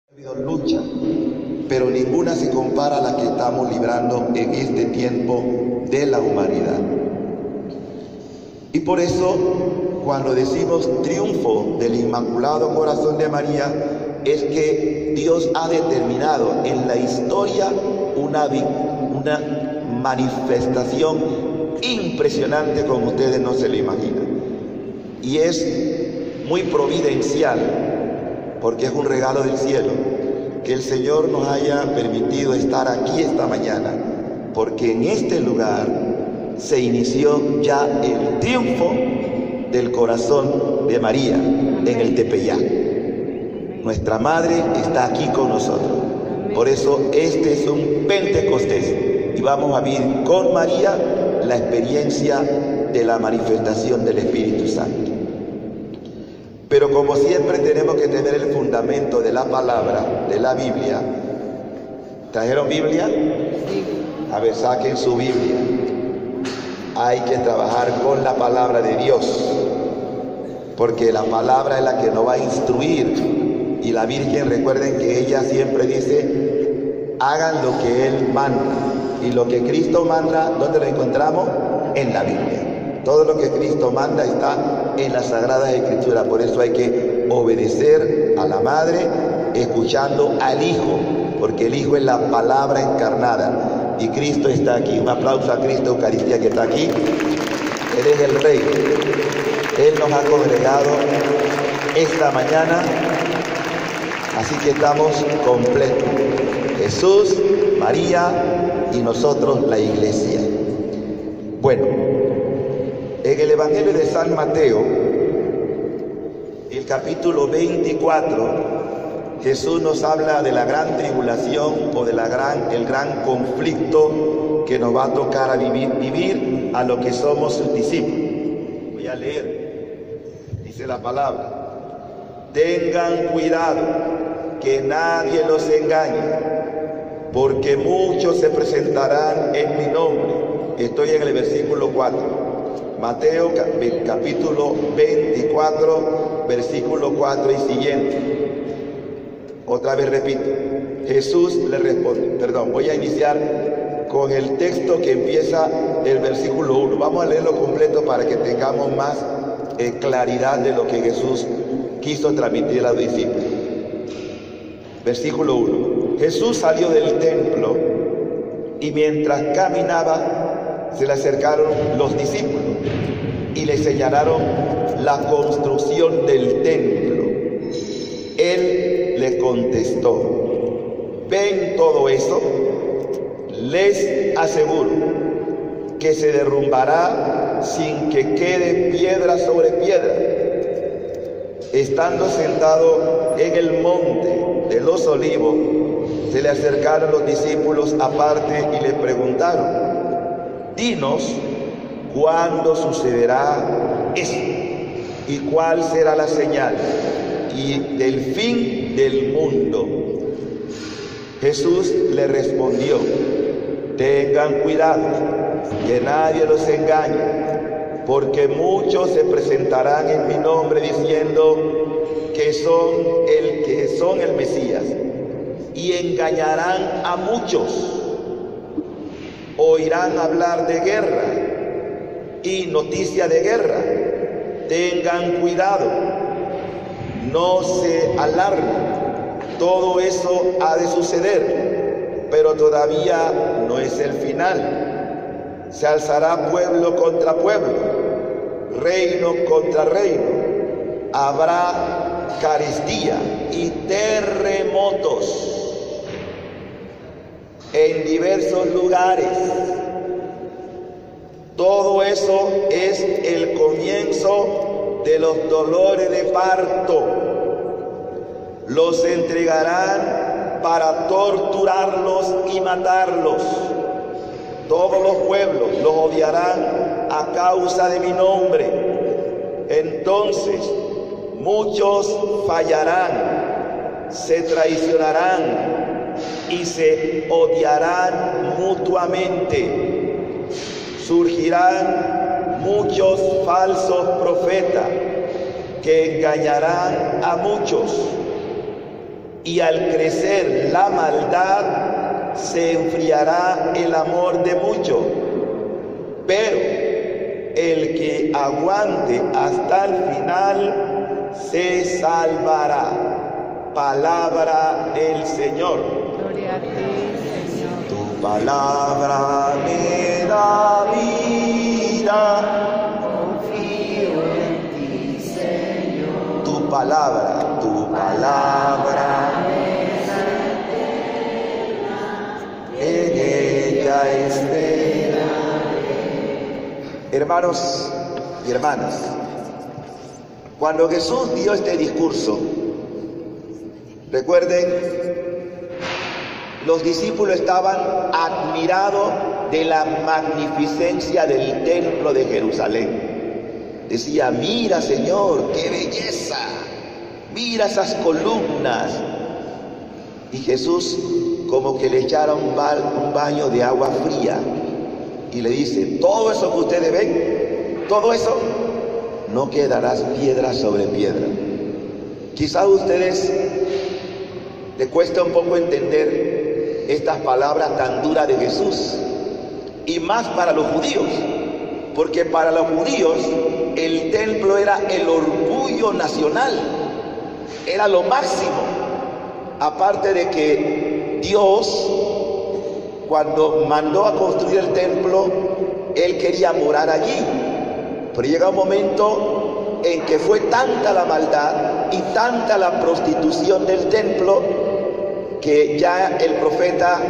Ha habido lucha, pero ninguna se compara a la que estamos librando en este tiempo de la humanidad. Y por eso, cuando decimos triunfo del Inmaculado Corazón de María, es que Dios ha determinado en la historia una manifestación impresionante como ustedes no se lo imaginan. Y es muy providencial, porque es un regalo del cielo, que el Señor nos haya permitido estar aquí esta mañana, porque en este lugar se inició ya el triunfo del corazón de María en el Tepeyac. Nuestra Madre está aquí con nosotros. Por eso este es un Pentecostés y vamos a vivir con María la experiencia de la manifestación del Espíritu Santo. Pero como siempre tenemos que tener el fundamento de la palabra, de la Biblia. ¿Trajeron Biblia? A ver, saquen su Biblia. Hay que trabajar con la palabra de Dios, porque la palabra es la que nos va a instruir. Y la Virgen, recuerden que ella siempre dice, hagan lo que Él manda. Y lo que Cristo manda, ¿dónde lo encontramos? En la Biblia. Todo lo que Cristo manda está en la Sagrada Escritura. Por eso hay que obedecer a la Madre, escuchando al Hijo, porque el Hijo es la palabra encarnada. Y Cristo está aquí. Un aplauso a Cristo Eucaristía que está aquí. Él es el Rey. Él nos ha congregado esta mañana. Así que estamos completos. Jesús, María y nosotros la Iglesia. Bueno, en el Evangelio de San Mateo, el capítulo 24, Jesús nos habla de la gran tribulación o de el gran conflicto que nos va a tocar a vivir a lo que somos sus discípulos. Voy a leer, dice la palabra: tengan cuidado que nadie los engañe, porque muchos se presentarán en mi nombre. Estoy en el versículo 4. Mateo capítulo 24, versículo 4 y siguiente. Otra vez repito, Jesús le responde, voy a iniciar con el texto que empieza el versículo 1. Vamos a leerlo completo para que tengamos más claridad de lo que Jesús quiso transmitir a los discípulos. Versículo 1. Jesús salió del templo y mientras caminaba se le acercaron los discípulos y le señalaron la construcción del templo. Él le contestó: ¿ven todo eso? Les aseguro que se derrumbará sin que quede piedra sobre piedra. Estando sentado en el monte de los Olivos, se le acercaron los discípulos aparte y le preguntaron: dinos, ¿cuándo sucederá eso? ¿Y cuál será la señal y del fin del mundo? Jesús le respondió: tengan cuidado que nadie los engañe, porque muchos se presentarán en mi nombre diciendo que son el Mesías, y engañarán a muchos. Oirán hablar de guerra y noticia de guerra. Tengan cuidado, no se alarmen. Todo eso ha de suceder, pero todavía no es el final. Se alzará pueblo contra pueblo, reino contra reino. Habrá carestía y terremotos en diversos lugares. Todo eso es el comienzo de los dolores de parto. Los entregarán para torturarlos y matarlos. Todos los pueblos los odiarán a causa de mi nombre. Entonces muchos fallarán, se traicionarán y se odiarán mutuamente. Surgirán muchos falsos profetas que engañarán a muchos. y al crecer la maldad se enfriará el amor de muchos, pero el que aguante hasta el final se salvará. Palabra del Señor. Gloria a ti, Señor. Tu palabra me da vida. Confío en ti, Señor. Tu palabra en ella esperaré. Hermanos y hermanas, cuando Jesús dio este discurso, recuerden, los discípulos estaban admirados de la magnificencia del templo de Jerusalén. Decía: mira, Señor, qué belleza, mira esas columnas. Y Jesús como que le echara un baño de agua fría y le dice: todo eso que ustedes ven, todo eso, no quedará piedra sobre piedra. Quizás a ustedes les cuesta un poco entender estas palabras tan duras de Jesús, y más para los judíos, porque para los judíos el templo era el orgullo nacional, era lo máximo. Aparte de que Dios, cuando mandó a construir el templo, Él quería morar allí, pero llega un momento en que fue tanta la maldad y tanta la prostitución del templo, que ya el profeta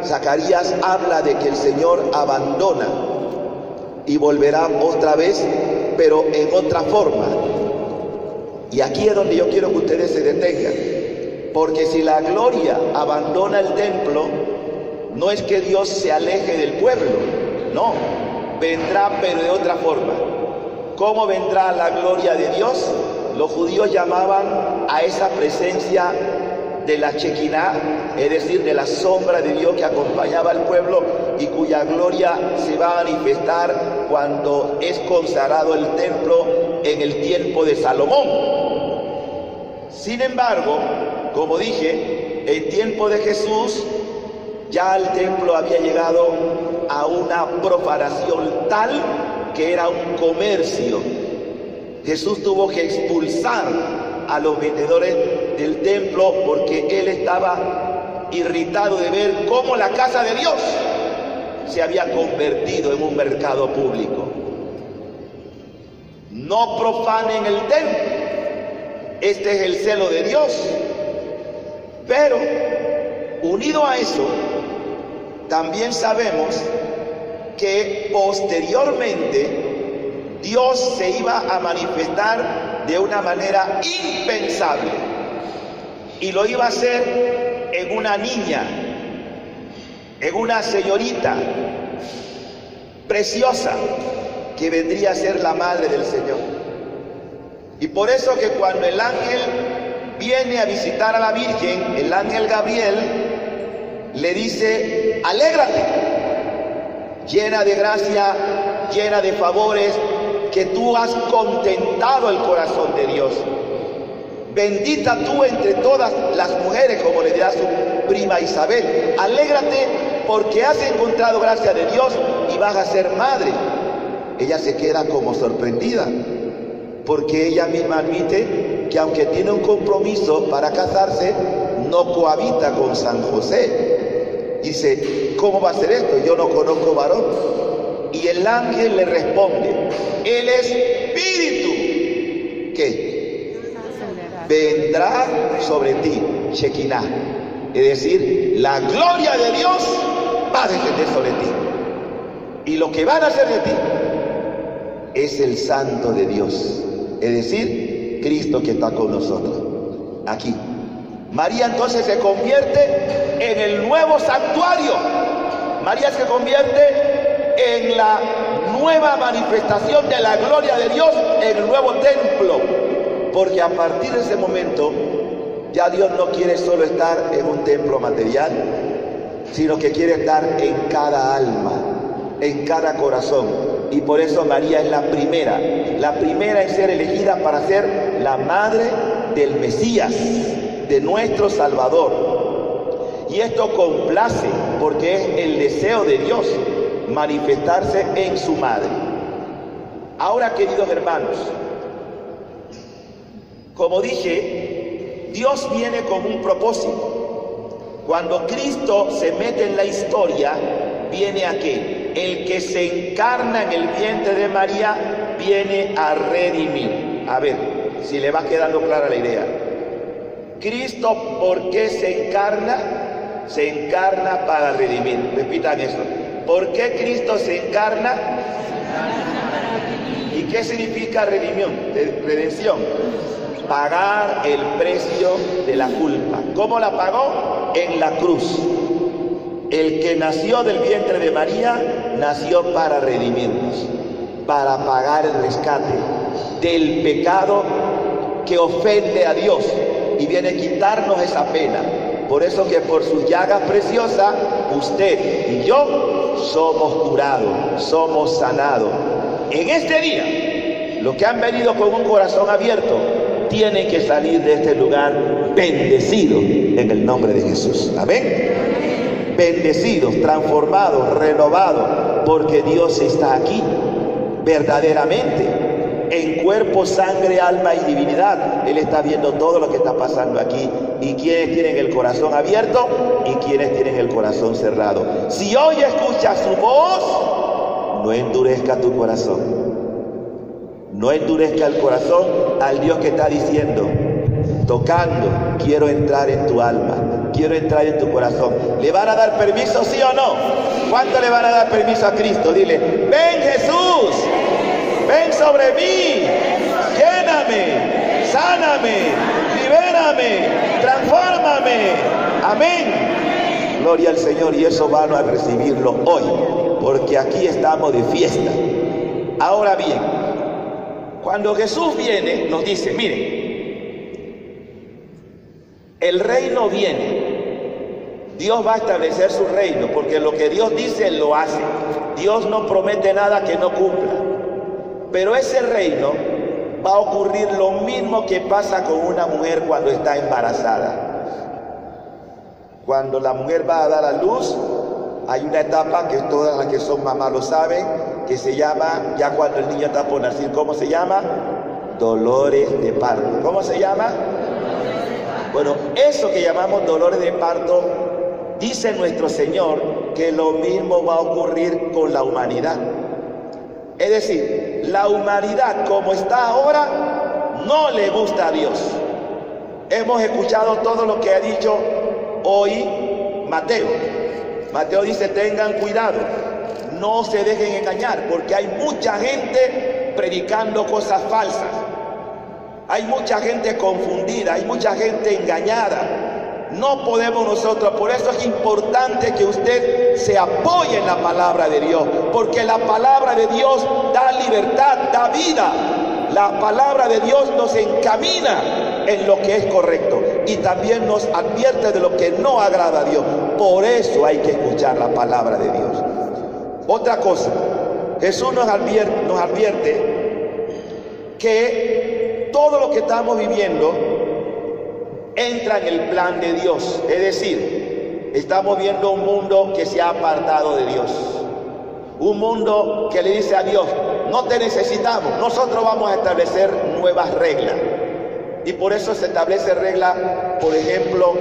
Zacarías habla de que el Señor abandona y volverá otra vez, pero en otra forma. Y aquí es donde yo quiero que ustedes se detengan, porque si la gloria abandona el templo, no es que Dios se aleje del pueblo, no, vendrá pero de otra forma. ¿Cómo vendrá la gloria de Dios? Los judíos llamaban a esa presencia de la Shekinah, es decir, de la sombra de Dios que acompañaba al pueblo y cuya gloria se va a manifestar cuando es consagrado el templo en el tiempo de Salomón. Sin embargo, como dije, en tiempo de Jesús ya el templo había llegado a una profanación tal que era un comercio. Jesús tuvo que expulsar a los vendedores del templo porque él estaba irritado de ver cómo la casa de Dios se había convertido en un mercado público. No profanen el templo, este es el celo de Dios. Pero unido a eso, también sabemos que posteriormente Dios se iba a manifestar de una manera impensable, y lo iba a hacer en una niña, en una señorita preciosa que vendría a ser la madre del Señor. Y por eso que cuando el ángel viene a visitar a la Virgen, el ángel Gabriel le dice: alégrate, llena de gracia, llena de favores, que tú has contentado el corazón de Dios. Bendita tú entre todas las mujeres, como le dirá su prima Isabel. Alégrate porque has encontrado gracia de Dios y vas a ser madre. Ella se queda como sorprendida, porque ella misma admite que aunque tiene un compromiso para casarse, no cohabita con San José. Dice: ¿cómo va a ser esto? Yo no conozco varón. Y el ángel le responde: el Espíritu ¿qué? Vendrá sobre ti, Shekinah, es decir, la gloria de Dios va a descender sobre ti, y lo que van a hacer de ti es el Santo de Dios, es decir, Cristo que está con nosotros aquí. María entonces se convierte en el nuevo santuario. María se convierte en la nueva manifestación de la gloria de Dios, en el nuevo templo, porque a partir de ese momento ya Dios no quiere solo estar en un templo material, sino que quiere estar en cada alma, en cada corazón. Y por eso María es la primera en ser elegida para ser la madre del Mesías, de nuestro Salvador. Y esto complace porque es el deseo de Dios manifestarse en su madre. Ahora, queridos hermanos, como dije, Dios viene con un propósito. Cuando Cristo se mete en la historia, viene a qué? El que se encarna en el vientre de María viene a redimir. A ver, si le va quedando clara la idea. Cristo, ¿por qué se encarna? Se encarna para redimir. Repitan eso. ¿Por qué Cristo se encarna? ¿Y qué significa redención? Pagar el precio de la culpa. ¿Cómo la pagó? En la cruz. El que nació del vientre de María nació para redimirnos, para pagar el rescate del pecado que ofende a Dios y viene a quitarnos esa pena. Por eso que por sus llagas preciosas usted y yo somos curados, somos sanados. En este día, los que han venido con un corazón abierto tienen que salir de este lugar bendecidos en el nombre de Jesús. Amén. Bendecidos, transformados, renovados, porque Dios está aquí verdaderamente. En cuerpo, sangre, alma y divinidad. Él está viendo todo lo que está pasando aquí. Y quienes tienen el corazón abierto y quienes tienen el corazón cerrado. Si hoy escuchas su voz, no endurezca tu corazón. No endurezca el corazón al Dios que está diciendo, tocando, quiero entrar en tu alma, quiero entrar en tu corazón. ¿Le van a dar permiso, sí o no? ¿Cuánto le van a dar permiso a Cristo? Dile, ven Jesús, ven sobre mí, lléname, sáname, libérame, transfórmame. Amén. Gloria al Señor, y eso van a recibirlo hoy, porque aquí estamos de fiesta. Ahora bien, cuando Jesús viene, nos dice, miren, el reino viene. Dios va a establecer su reino, porque lo que Dios dice, lo hace. Dios no promete nada que no cumpla. Pero ese reino va a ocurrir lo mismo que pasa con una mujer cuando está embarazada. Cuando la mujer va a dar a luz, hay una etapa que todas las que son mamás lo saben, que se llama, ya cuando el niño está por nacer, ¿cómo se llama? Dolores de parto. ¿Cómo se llama? Bueno, eso que llamamos dolores de parto, dice nuestro Señor que lo mismo va a ocurrir con la humanidad. Es decir, la humanidad como está ahora no le gusta a Dios. Hemos escuchado todo lo que ha dicho hoy Mateo. Mateo dice, tengan cuidado, no se dejen engañar, porque hay mucha gente predicando cosas falsas. Hay mucha gente confundida, hay mucha gente engañada. No podemos nosotros, por eso es importante que usted se apoye en la palabra de Dios, porque la palabra de Dios da libertad, da vida. La palabra de Dios nos encamina en lo que es correcto y también nos advierte de lo que no agrada a Dios. Por eso hay que escuchar la palabra de Dios. Otra cosa, Jesús nos advierte que todo lo que estamos viviendo entra en el plan de Dios. Es decir, estamos viendo un mundo que se ha apartado de Dios. Un mundo que le dice a Dios, no te necesitamos, nosotros vamos a establecer nuevas reglas. Y por eso se establece reglas, por ejemplo,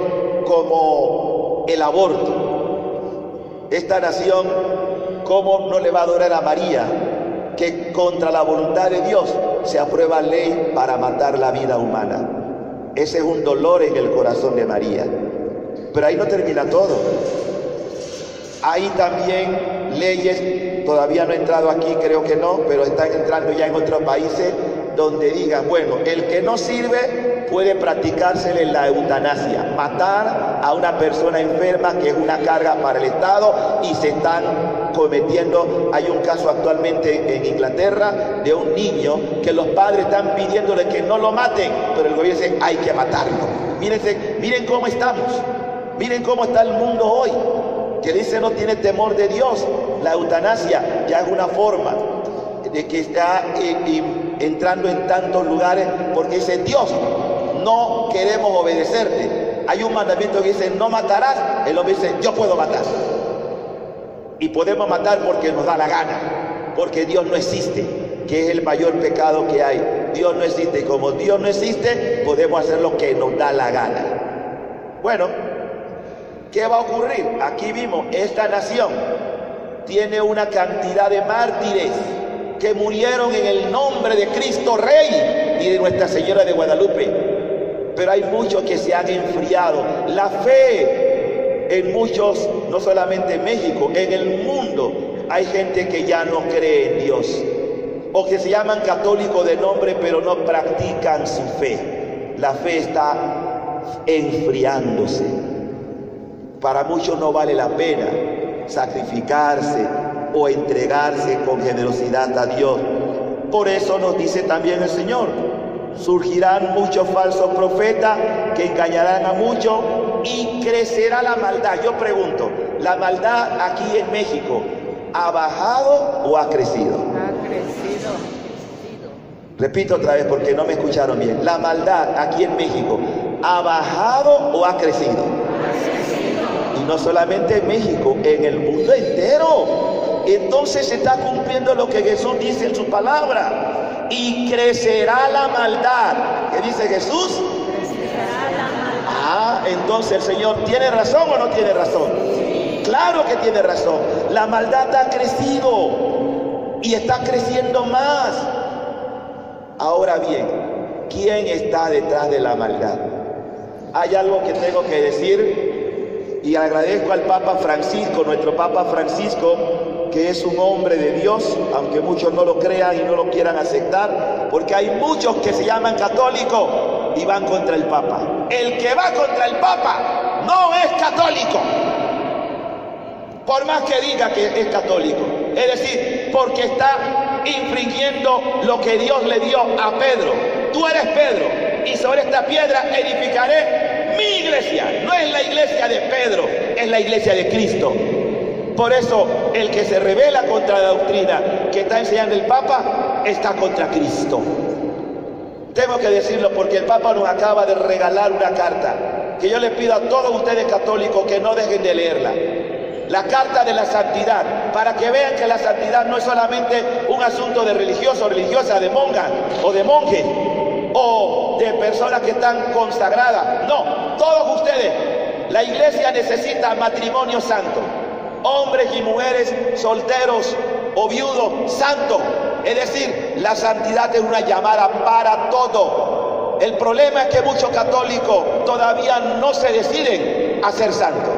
como el aborto. Esta nación, ¿cómo no le va a adorar a María? Que contra la voluntad de Dios se aprueba ley para matar la vida humana. Ese es un dolor en el corazón de María. Pero ahí no termina todo. Hay también leyes, todavía no he entrado aquí, creo que no, pero están entrando ya en otros países, donde digan, bueno, el que no sirve puede practicársele la eutanasia, matar a una persona enferma que es una carga para el Estado, y se están cometiendo, hay un caso actualmente en Inglaterra de un niño que los padres están pidiéndole que no lo maten, pero el gobierno dice, hay que matarlo. Miren cómo estamos, miren cómo está el mundo hoy, que dice no tiene temor de Dios. La eutanasia ya es una forma de que está entrando en tantos lugares, porque dice Dios, no queremos obedecerte, hay un mandamiento que dice no matarás, el hombre dice yo puedo matar. Y podemos matar porque nos da la gana, porque Dios no existe, que es el mayor pecado que hay. Dios no existe, y como Dios no existe, podemos hacer lo que nos da la gana. Bueno, ¿qué va a ocurrir? Aquí vimos, esta nación tiene una cantidad de mártires que murieron en el nombre de Cristo Rey y de Nuestra Señora de Guadalupe. Pero hay muchos que se han enfriado. La fe en muchos, no solamente en México, en el mundo, hay gente que ya no cree en Dios, o que se llaman católicos de nombre, pero no practican su fe. La fe está enfriándose. Para muchos no vale la pena sacrificarse o entregarse con generosidad a Dios. Por eso nos dice también el Señor: surgirán muchos falsos profetas que engañarán a muchos y crecerá la maldad. Yo pregunto, ¿la maldad aquí en México ha bajado o ha crecido? Ha crecido. Repito otra vez porque no me escucharon bien. ¿La maldad aquí en México ha bajado o ha crecido? Y no solamente en México, en el mundo entero. Entonces se está cumpliendo lo que Jesús dice en su palabra: y crecerá la maldad. ¿Qué dice Jesús? Crecerá la maldad. Ah, entonces el Señor ¿tiene razón o no tiene razón? Claro que tiene razón. La maldad ha crecido y está creciendo más. Ahora bien, ¿quién está detrás de la maldad? Hay algo que tengo que decir, y agradezco al Papa Francisco, nuestro Papa Francisco, que es un hombre de Dios, aunque muchos no lo crean y no lo quieran aceptar, porque hay muchos que se llaman católicos y van contra el Papa. El que va contra el Papa no es católico, por más que diga que es católico. Es decir, porque está infringiendo lo que Dios le dio a Pedro. Tú eres Pedro, y sobre esta piedra edificaré mi iglesia. No es la iglesia de Pedro, es la iglesia de Cristo. Por eso el que se rebela contra la doctrina que está enseñando el Papa está contra Cristo. Tengo que decirlo porque el Papa nos acaba de regalar una carta que yo le pido a todos ustedes católicos que no dejen de leerla. La carta de la santidad, para que vean que la santidad no es solamente un asunto de religioso o religiosa, de monja o de monje o de personas que están consagradas. No, todos ustedes, la iglesia necesita matrimonio santo, hombres y mujeres solteros o viudos santos. Es decir, la santidad es una llamada para todo. El problema es que muchos católicos todavía no se deciden a ser santos.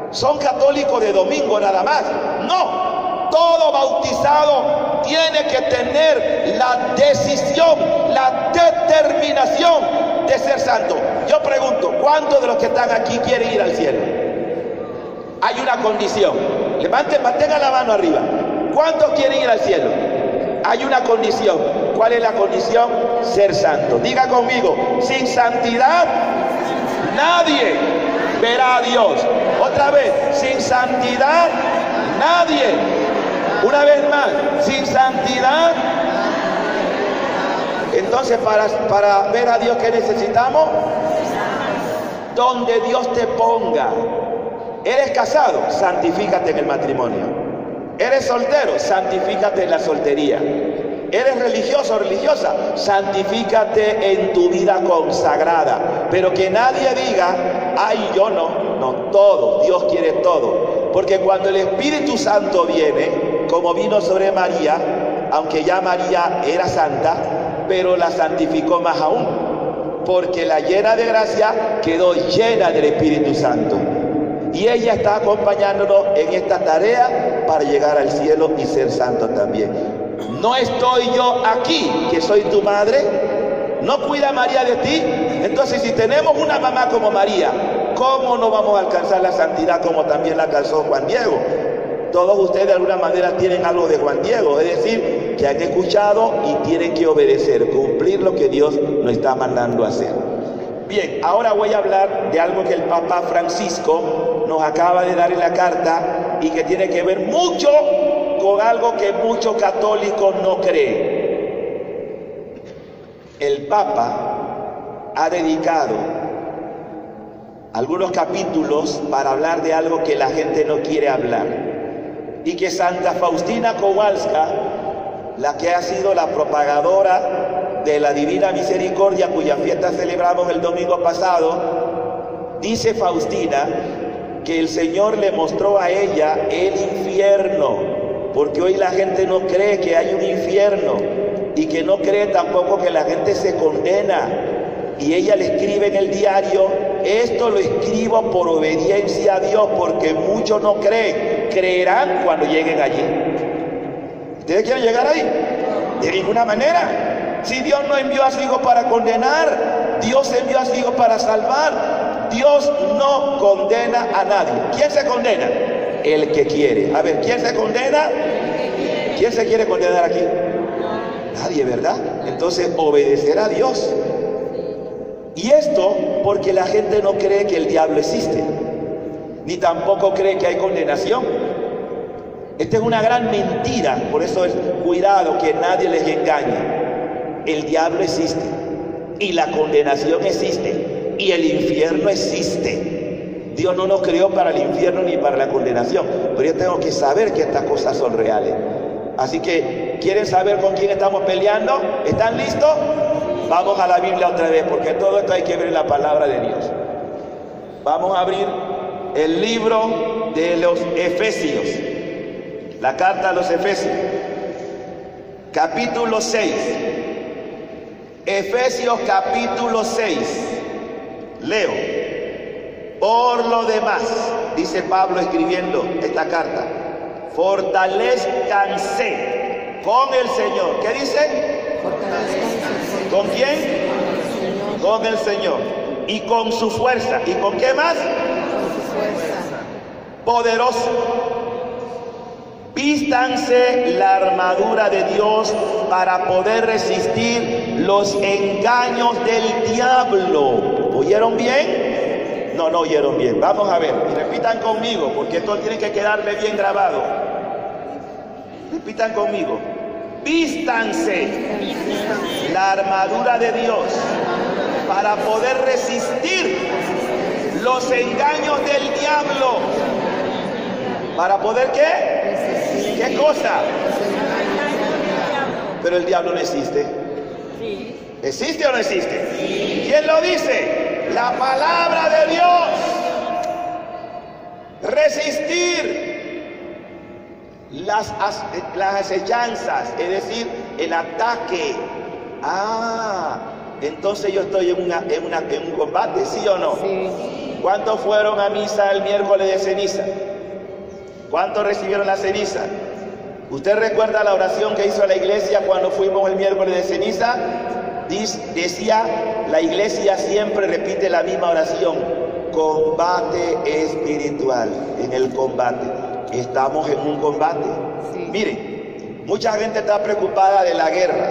Son católicos de domingo nada más. No, todo bautizado tiene que tener la decisión, la determinación de ser santo. Yo pregunto, ¿cuántos de los que están aquí quieren ir al cielo? Hay una condición. Levanten, mantengan la mano arriba. ¿Cuántos quieren ir al cielo? Hay una condición. ¿Cuál es la condición? Ser santo. Diga conmigo: sin santidad nadie verá a Dios. Otra vez: sin santidad nadie. Una vez más: sin santidad. Entonces, para ver a Dios, ¿qué necesitamos? Donde Dios te ponga. ¿Eres casado? Santifícate en el matrimonio. ¿Eres soltero? Santifícate en la soltería. ¿Eres religioso o religiosa? Santifícate en tu vida consagrada. Pero que nadie diga: ay, yo no. No, todo. Dios quiere todo. Porque cuando el Espíritu Santo viene, como vino sobre María, aunque ya María era santa, pero la santificó más aún, porque la llena de gracia quedó llena del Espíritu Santo. Y ella está acompañándonos en esta tarea para llegar al cielo y ser santo también. No estoy yo aquí, que soy tu madre. ¿No cuida María de ti? Entonces, si tenemos una mamá como María, ¿cómo no vamos a alcanzar la santidad como también la alcanzó Juan Diego? Todos ustedes de alguna manera tienen algo de Juan Diego, es decir, que han escuchado y tienen que obedecer, cumplir lo que Dios nos está mandando a hacer. Bien, ahora voy a hablar de algo que el Papa Francisco nos acaba de dar en la carta y que tiene que ver mucho con algo que muchos católicos no creen. El Papa ha dedicado algunos capítulos para hablar de algo que la gente no quiere hablar. Y que Santa Faustina Kowalska, la que ha sido la propagadora de la Divina Misericordia, cuya fiesta celebramos el domingo pasado, dice Faustina que el Señor le mostró a ella el infierno, porque hoy la gente no cree que hay un infierno y que no cree tampoco que la gente se condena. Y ella le escribe en el diario: esto lo escribo por obediencia a Dios, porque muchos no creen, creerán cuando lleguen allí. ¿Ustedes quieren llegar ahí? De ninguna manera. Si Dios no envió a su Hijo para condenar, Dios envió a su Hijo para salvar. Dios no condena a nadie. ¿Quién se condena? El que quiere. A ver, ¿quién se condena? ¿Quién se quiere condenar aquí? Nadie, ¿verdad? Entonces, obedecer a Dios. Y esto porque la gente no cree que el diablo existe, ni tampoco cree que hay condenación. Esta es una gran mentira, por eso es cuidado que nadie les engañe. El diablo existe, y la condenación existe, y el infierno existe. Dios no nos creó para el infierno ni para la condenación, pero yo tengo que saber que estas cosas son reales. Así que, ¿quieren saber con quién estamos peleando? ¿Están listos? Vamos a la Biblia otra vez, porque todo esto hay que ver en la palabra de Dios. Vamos a abrir el libro de los Efesios, la carta a los Efesios, capítulo 6. Efesios capítulo 6. Leo: por lo demás, dice Pablo escribiendo esta carta, fortalezcanse con el Señor. ¿Qué dice? ¿Con quién? Con el Señor. Y con su fuerza. ¿Y con qué más? Con su fuerza. Poderosa. Vístanse la armadura de Dios para poder resistir los engaños del diablo. ¿Oyeron bien? No, no oyeron bien. Vamos a ver. Y repitan conmigo, porque esto tiene que quedarle bien grabado. Repitan conmigo. Vístanse la armadura de Dios para poder resistir los engaños del diablo. ¿Para poder qué? ¿Qué cosa? Pero el diablo no existe. ¿Existe o no existe? ¿Quién lo dice? La palabra de Dios. Resistir las acechanzas, es decir, el ataque. Entonces yo estoy en un combate, ¿sí o no? Sí. ¿Cuántos fueron a misa el miércoles de ceniza? ¿Cuántos recibieron la ceniza? ¿Usted recuerda la oración que hizo la iglesia cuando fuimos el miércoles de ceniza? Decía, la iglesia siempre repite la misma oración: combate espiritual. En el combate. Estamos en un combate. Sí. Miren, mucha gente está preocupada de la guerra.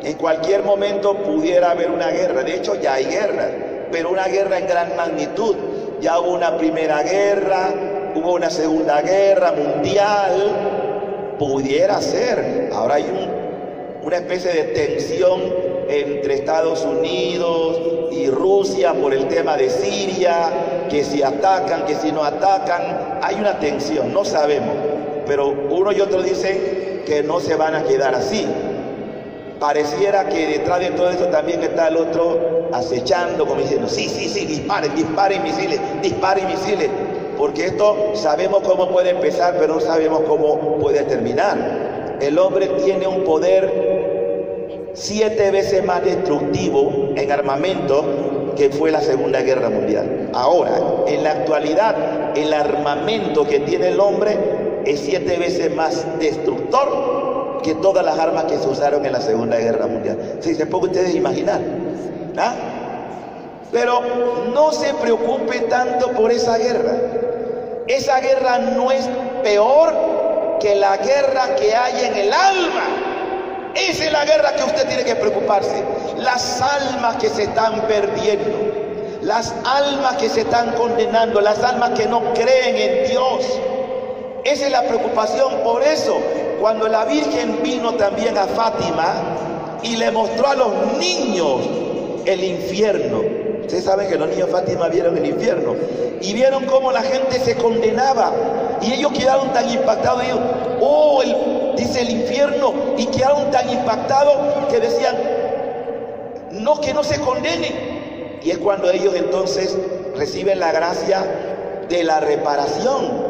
En cualquier momento pudiera haber una guerra. De hecho, ya hay guerra, pero una guerra en gran magnitud. Ya hubo una primera guerra, hubo una segunda guerra mundial. Pudiera ser. Ahora hay una especie de tensión entre Estados Unidos y Rusia por el tema de Siria, que si atacan, que si no atacan. Hay una tensión, no sabemos, pero uno y otro dicen que no se van a quedar así. Pareciera que detrás de todo eso también está el otro acechando, como diciendo: sí, disparen misiles, porque esto sabemos cómo puede empezar, pero no sabemos cómo puede terminar. El hombre tiene un poder 7 veces más destructivo en armamento que fue la Segunda Guerra Mundial. Ahora, en la actualidad, el armamento que tiene el hombre es 7 veces más destructor que todas las armas que se usaron en la Segunda Guerra Mundial. ¿Sí se pueden ustedes imaginar? ¿Ah? Pero no se preocupe tanto por esa guerra. Esa guerra no es peor que la guerra que hay en el alma. Esa es la guerra que usted tiene que preocuparse. Las almas que se están perdiendo, las almas que se están condenando, las almas que no creen en Dios. Esa es la preocupación. Por eso, cuando la Virgen vino también a Fátima y le mostró a los niños el infierno, Ustedes saben que los niños Fátima vieron el infierno y vieron cómo la gente se condenaba y ellos quedaron tan impactados. Ellos, dice el infierno, y quedaron tan impactados que decían, no, que no se condenen. Y es cuando ellos entonces reciben la gracia de la reparación,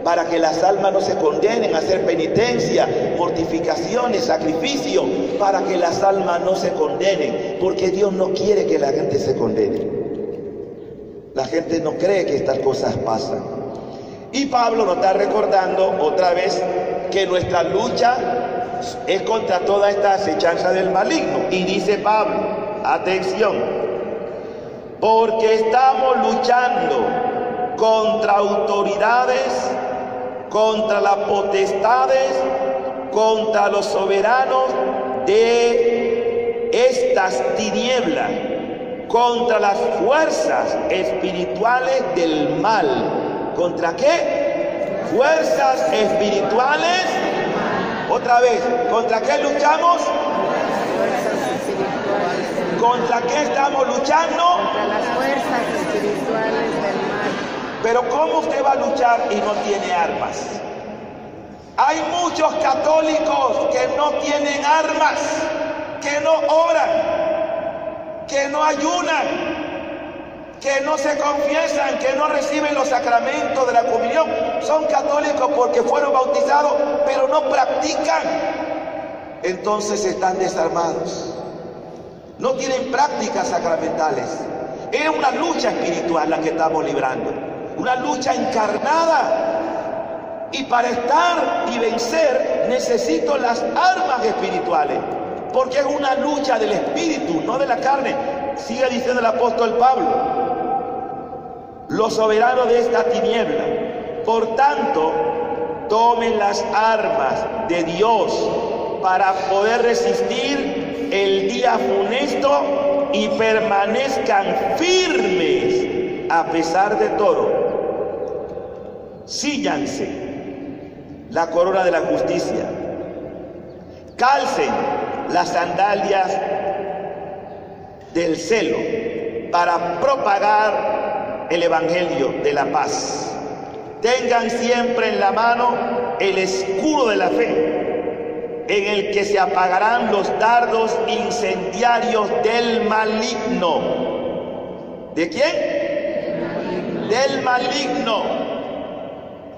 para que las almas no se condenen, a hacer penitencia, mortificaciones, sacrificio, para que las almas no se condenen, porque Dios no quiere que la gente se condene. La gente no cree que estas cosas pasan. Y Pablo nos está recordando otra vez que nuestra lucha es contra toda esta acechanza del maligno. Y dice Pablo, atención, porque estamos luchando contra autoridades, contra las potestades, contra los soberanos de estas tinieblas, contra las fuerzas espirituales del mal. ¿Contra qué? Fuerzas espirituales. Otra vez, ¿contra qué luchamos? ¿Contra qué estamos luchando? Contra las fuerzas espirituales del mal. Pero ¿cómo usted va a luchar y no tiene armas? Hay muchos católicos que no tienen armas, que no oran, que no ayunan, que no se confiesan, que no reciben los sacramentos de la comunión. Son católicos porque fueron bautizados, pero no practican. Entonces están desarmados. No tienen prácticas sacramentales. Es una lucha espiritual la que estamos librando. Una lucha encarnada, y para estar y vencer necesito las armas espirituales, porque es una lucha del espíritu, no de la carne. Sigue diciendo el apóstol Pablo, los soberanos de esta tiniebla, por tanto tomen las armas de Dios para poder resistir el día funesto y permanezcan firmes a pesar de todo. Síllanse la corona de la justicia, calcen las sandalias del celo para propagar el evangelio de la paz. Tengan siempre en la mano el escudo de la fe, en el que se apagarán los dardos incendiarios del maligno. ¿De quién? Del maligno.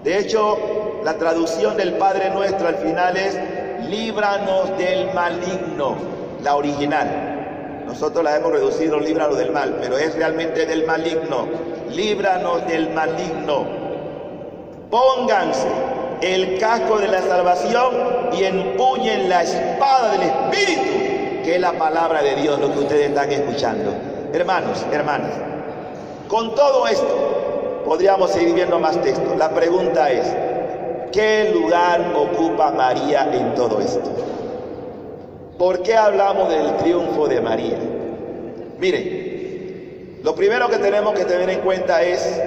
De hecho, la traducción del Padre Nuestro al final es líbranos del maligno, la original. Nosotros la hemos reducido, líbranos del mal, pero es realmente del maligno. Líbranos del maligno. Pónganse el casco de la salvación y empuñen la espada del Espíritu, que es la palabra de Dios, lo que ustedes están escuchando. Hermanos, hermanas, con todo esto podríamos seguir viendo más textos. La pregunta es, ¿qué lugar ocupa María en todo esto? ¿Por qué hablamos del triunfo de María? Miren, lo primero que tenemos que tener en cuenta es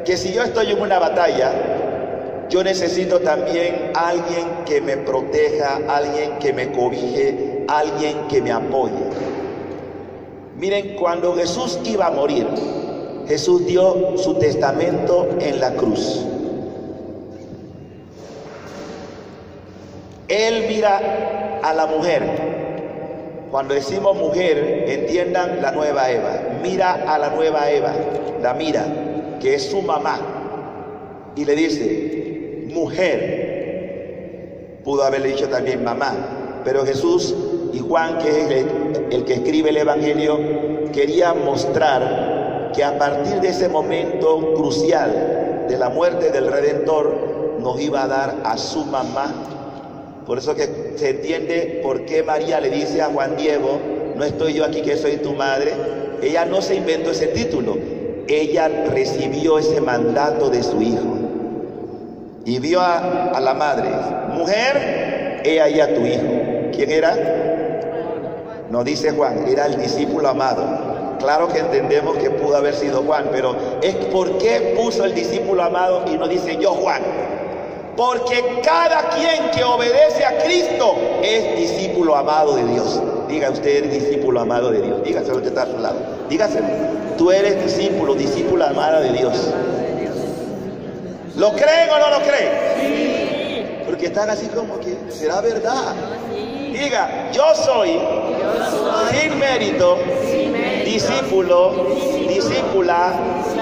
que si yo estoy en una batalla, yo necesito también alguien que me proteja, alguien que me cobije, alguien que me apoye. Miren, cuando Jesús iba a morir, Jesús dio su testamento en la cruz. Él mira a la mujer. Cuando decimos mujer, entiendan la nueva Eva. Mira a la nueva Eva, la mira, que es su mamá, y le dice, mujer. Pudo haberle dicho también mamá, pero Jesús y Juan, que es el que escribe el Evangelio, quería mostrar que a partir de ese momento crucial de la muerte del Redentor, nos iba a dar a su mamá. Por eso que se entiende por qué María le dice a Juan Diego, no estoy yo aquí que soy tu madre. Ella no se inventó ese título, ella recibió ese mandato de su hijo. Y vio a la madre, mujer, he ahí a tu hijo. ¿Quién era? No dice Juan, era el discípulo amado. Claro que entendemos que pudo haber sido Juan, pero es por qué puso el discípulo amado y no dice yo Juan. Porque cada quien que obedece a Cristo es discípulo amado de Dios. Diga, usted es discípulo amado de Dios. Dígaselo que está a su lado. Dígaselo. Tú eres discípula amada de Dios. ¿Lo creen o no lo creen? Sí. Porque están así como que, ¿será verdad? Diga, yo soy sin mérito, discípula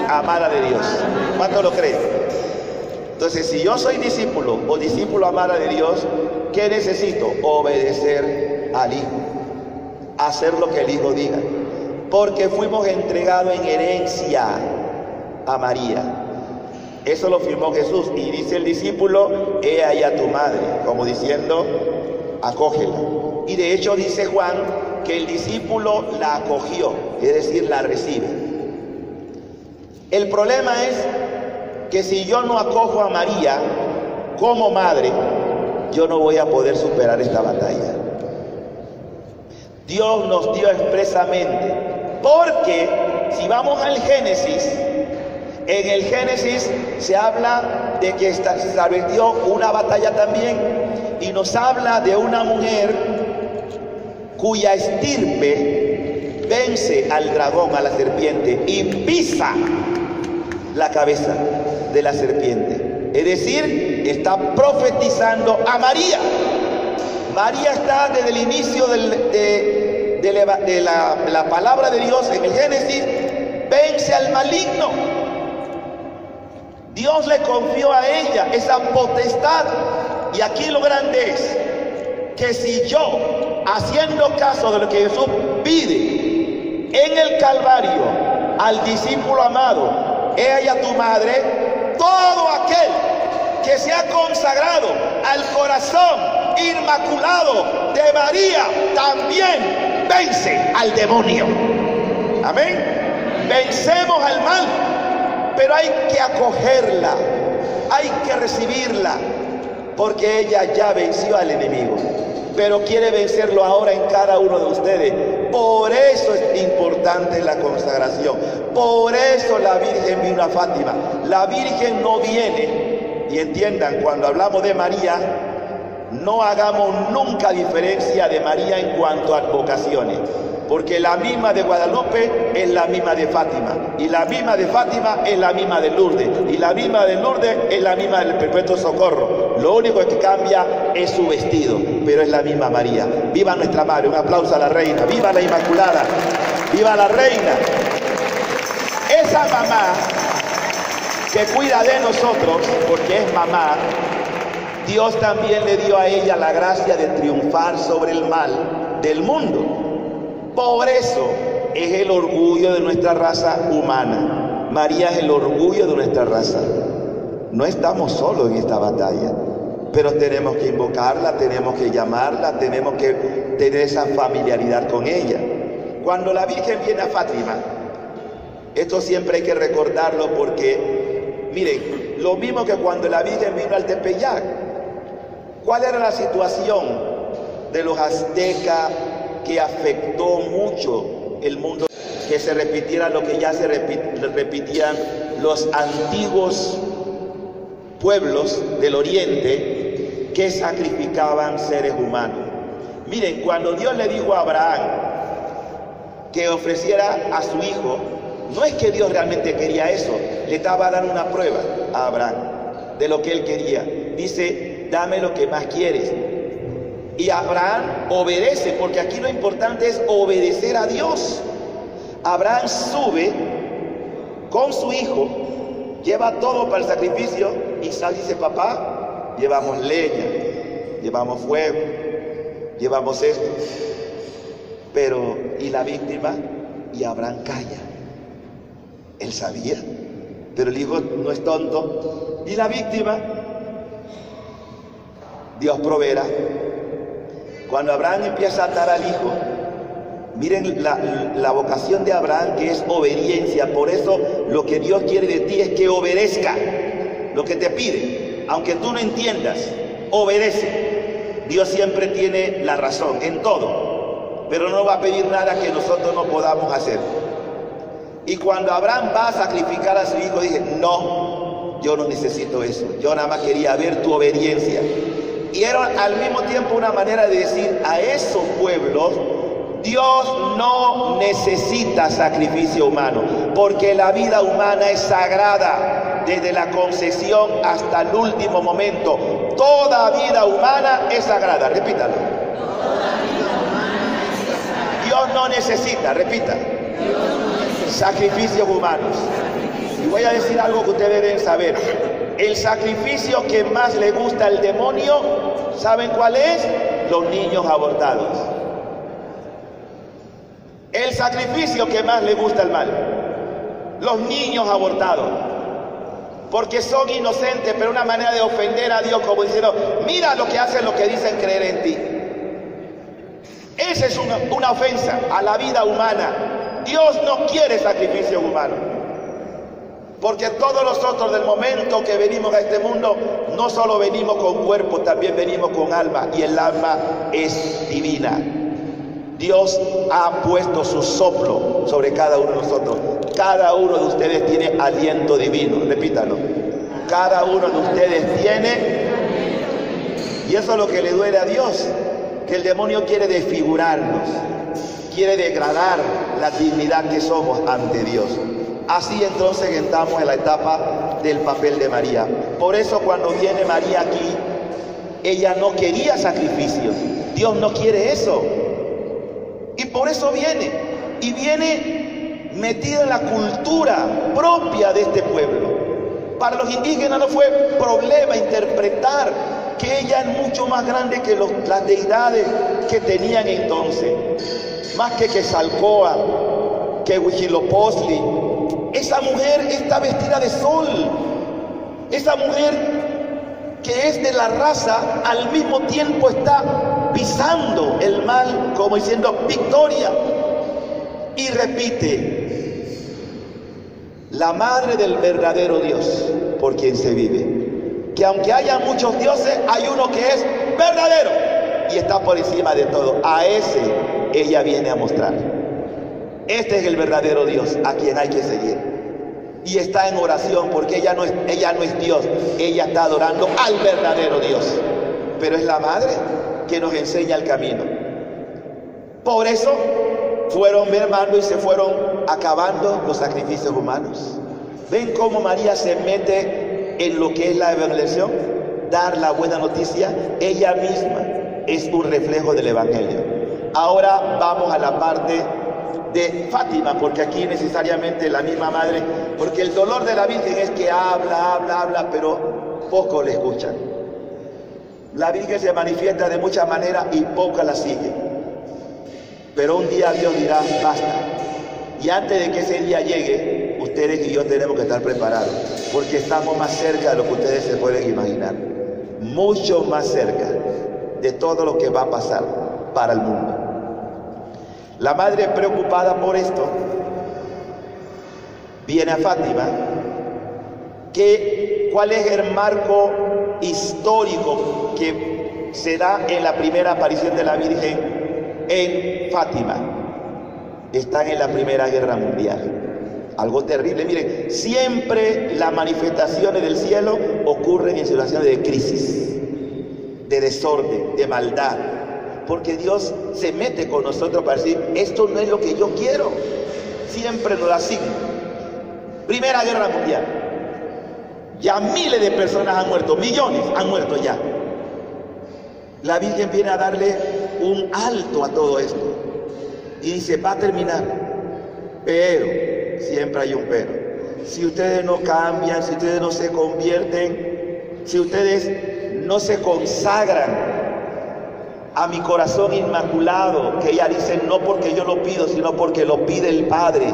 amada de Dios. ¿Cuánto lo creen? Entonces, si yo soy discípulo o discípulo amada de Dios, ¿qué necesito? Obedecer al Hijo, hacer lo que el Hijo diga, porque fuimos entregados en herencia a María. Eso lo firmó Jesús, y dice el discípulo, he ahí a tu madre, como diciendo, acógela. Y de hecho dice Juan que el discípulo la acogió, es decir, la recibe. El problema es que si yo no acojo a María como madre, yo no voy a poder superar esta batalla. Dios nos dio expresamente, porque si vamos al Génesis, en el Génesis se habla de que se estableció una batalla también, y nos habla de una mujer cuya estirpe vence al dragón, a la serpiente, y pisa la cabeza de la serpiente. Es decir, está profetizando a María. María está desde el inicio de la palabra de Dios en el Génesis, vence al maligno. Dios le confió a ella esa potestad, y aquí lo grande es que si yo, haciendo caso de lo que Jesús pide en el Calvario al discípulo amado, ella tu madre, todo aquel que se ha consagrado al corazón inmaculado de María también vence al demonio. Amén. Vencemos al mal, pero hay que acogerla, hay que recibirla, porque ella ya venció al enemigo, pero quiere vencerlo ahora en cada uno de ustedes. Por eso es importante la consagración, por eso la Virgen vino a Fátima. La Virgen no viene, y entiendan, cuando hablamos de María, no hagamos nunca diferencia de María en cuanto a vocaciones, porque la misma de Guadalupe es la misma de Fátima, y la misma de Fátima es la misma de Lourdes, y la misma de Lourdes es la misma del Perpetuo Socorro. Lo único que cambia es su vestido, pero es la misma María. Viva nuestra madre, un aplauso a la reina, viva la Inmaculada, viva la reina. Esa mamá que cuida de nosotros, porque es mamá, Dios también le dio a ella la gracia de triunfar sobre el mal del mundo. Por eso es el orgullo de nuestra raza humana. María es el orgullo de nuestra raza. No estamos solos en esta batalla, pero tenemos que invocarla, tenemos que llamarla, tenemos que tener esa familiaridad con ella. Cuando la Virgen viene a Fátima, esto siempre hay que recordarlo, porque miren, lo mismo que cuando la Virgen vino al Tepeyac, ¿cuál era la situación de los aztecas que afectó mucho el mundo? Que se repitiera lo que ya se repetían los antiguos pueblos del oriente, que sacrificaban seres humanos. Miren, cuando Dios le dijo a Abraham que ofreciera a su hijo, no es que Dios realmente quería eso, le estaba dando una prueba a Abraham de lo que él quería. Dice, dame lo que más quieres. Y Abraham obedece, porque aquí lo importante es obedecer a Dios. Abraham sube con su hijo, lleva todo para el sacrificio, y Isaac dice, papá, llevamos leña, llevamos fuego, llevamos esto. Pero, ¿y la víctima? Y Abraham calla. Él sabía, pero el hijo no es tonto. ¿Y la víctima? Dios proveerá. Cuando Abraham empieza a atar al hijo, miren la vocación de Abraham, que es obediencia. Por eso lo que Dios quiere de ti es que obedezca lo que te pide, aunque tú no entiendas, obedece. Dios siempre tiene la razón en todo, pero no va a pedir nada que nosotros no podamos hacer. Y cuando Abraham va a sacrificar a su hijo, dije, no, yo no necesito eso, yo nada más quería ver tu obediencia. Y era al mismo tiempo una manera de decir a esos pueblos Dios no necesita sacrificio humano, porque la vida humana es sagrada desde la concepción hasta el último momento. Toda vida humana es sagrada. Repítalo. Dios no necesita, repita, sacrificios humanos. Y voy a decir algo que ustedes deben saber. El sacrificio que más le gusta al demonio, ¿saben cuál es? Los niños abortados. El sacrificio que más le gusta al mal, los niños abortados, porque son inocentes, pero una manera de ofender a Dios, como diciendo, mira lo que hacen, lo que dicen creer en ti. Esa es una ofensa a la vida humana. Dios no quiere sacrificio humano, porque todos nosotros del momento que venimos a este mundo, no solo venimos con cuerpo, también venimos con alma, y el alma es divina. Dios ha puesto su soplo sobre cada uno de nosotros. Cada uno de ustedes tiene aliento divino. Repítalo. Cada uno de ustedes tiene. Y eso es lo que le duele a Dios, que el demonio quiere desfigurarnos, quiere degradar la dignidad que somos ante Dios. Así entonces entramos en la etapa del papel de María. Por eso cuando viene María aquí, ella no quería sacrificios. Dios no quiere eso. Y por eso viene, y viene metida en la cultura propia de este pueblo. Para los indígenas no fue problema interpretar que ella es mucho más grande que las deidades que tenían entonces. Más que Quetzalcóatl, que Huitzilopochtli. Esa mujer está vestida de sol. Esa mujer que es de la raza, al mismo tiempo está pisando el mal, como diciendo victoria. Y repite, la madre del verdadero Dios, por quien se vive. Que aunque haya muchos dioses, hay uno que es verdadero y está por encima de todo. A ese ella viene a mostrar. Este es el verdadero Dios a quien hay que seguir. Y está en oración, porque ella no es Dios, ella está adorando al verdadero Dios. Pero es la madre que nos enseña el camino. Por eso fueron mermando y se fueron acabando los sacrificios humanos. ¿Ven cómo María se mete en lo que es la evangelización? Dar la buena noticia. Ella misma es un reflejo del evangelio. Ahora vamos a la parte de Fátima, porque aquí necesariamente la misma madre, porque el dolor de la Virgen es que habla, pero poco le escuchan. La Virgen se manifiesta de muchas maneras y poca la sigue. Pero un día Dios dirá, basta. Y antes de que ese día llegue, ustedes y yo tenemos que estar preparados, porque estamos más cerca de lo que ustedes se pueden imaginar. Mucho más cerca de todo lo que va a pasar para el mundo. La madre, preocupada por esto, viene a Fátima. ¿Cuál es el marco histórico que se da en la primera aparición de la Virgen en Fátima? Están en la Primera Guerra Mundial. Algo terrible. Miren, siempre las manifestaciones del cielo ocurren en situaciones de crisis, de desorden, de maldad. Porque Dios se mete con nosotros para decir, esto no es lo que yo quiero. Siempre nos asigna. Primera Guerra Mundial. Ya miles de personas han muerto, millones han muerto ya. La Virgen viene a darle un alto a todo esto. Y dice, va a terminar. Pero, siempre hay un pero. Si ustedes no cambian, si ustedes no se convierten, si ustedes no se consagran a mi corazón inmaculado, que ella dice, no porque yo lo pido, sino porque lo pide el Padre,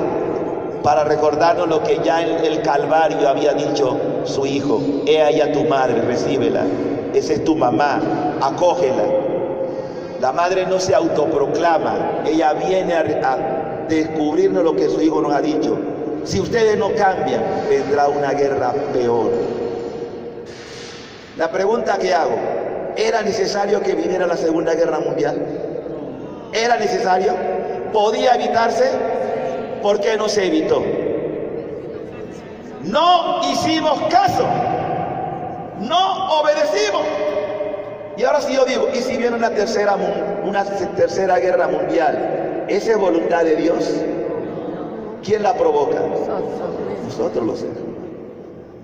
para recordarnos lo que ya en el Calvario había dicho su Hijo. He ahí a tu madre, recíbela. Esa es tu mamá, acógela. La madre no se autoproclama, ella viene a descubrirnos lo que su Hijo nos ha dicho. Si ustedes no cambian, vendrá una guerra peor. La pregunta que hago, ¿era necesario que viniera la Segunda Guerra Mundial? ¿Era necesario? ¿Podía evitarse? ¿Por qué no se evitó? No hicimos caso, no obedecimos. Y ahora sí yo digo, ¿y si viene una tercera guerra mundial ¿esa es voluntad de Dios? ¿Quién la provoca? Nosotros los seres.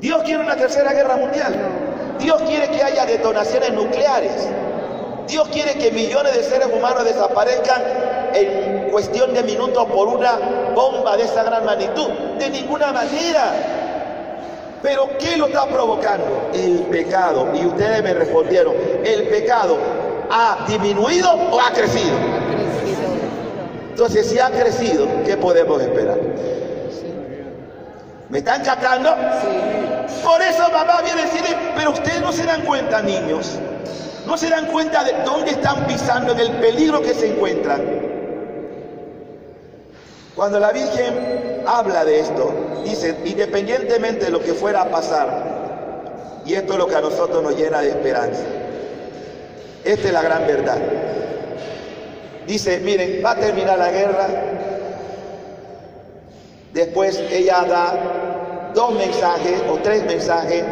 ¿Dios quiere una tercera guerra mundial? ¿Dios quiere que haya detonaciones nucleares? ¿Dios quiere que millones de seres humanos desaparezcan en cuestión de minutos por una bomba de esa gran magnitud? De ninguna manera. ¿Pero qué lo está provocando? El pecado. Y ustedes me respondieron, ¿el pecado ha disminuido o ha crecido? Ha crecido. Entonces, si ha crecido, ¿qué podemos esperar? ¿Me están captando? Sí. Por eso mamá viene a decirle, pero ustedes no se dan cuenta, niños. No se dan cuenta de dónde están pisando, en el peligro que se encuentran. Cuando la Virgen habla de esto, dice, independientemente de lo que fuera a pasar, y esto es lo que a nosotros nos llena de esperanza. Esta es la gran verdad. Dice, miren, va a terminar la guerra. Después ella da 2 mensajes o 3 mensajes,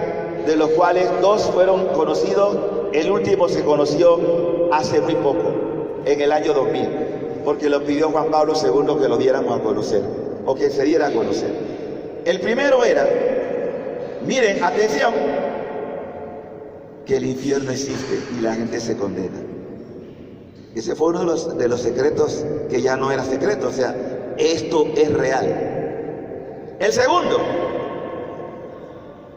de los cuales 2 fueron conocidos. El último se conoció hace muy poco, en el año 2000, porque lo pidió Juan Pablo II que lo diéramos a conocer, o que se diera a conocer. El primero era, miren, atención, que el infierno existe y la gente se condena. Ese fue uno de los secretos que ya no era secreto, o sea, esto es real. El segundo,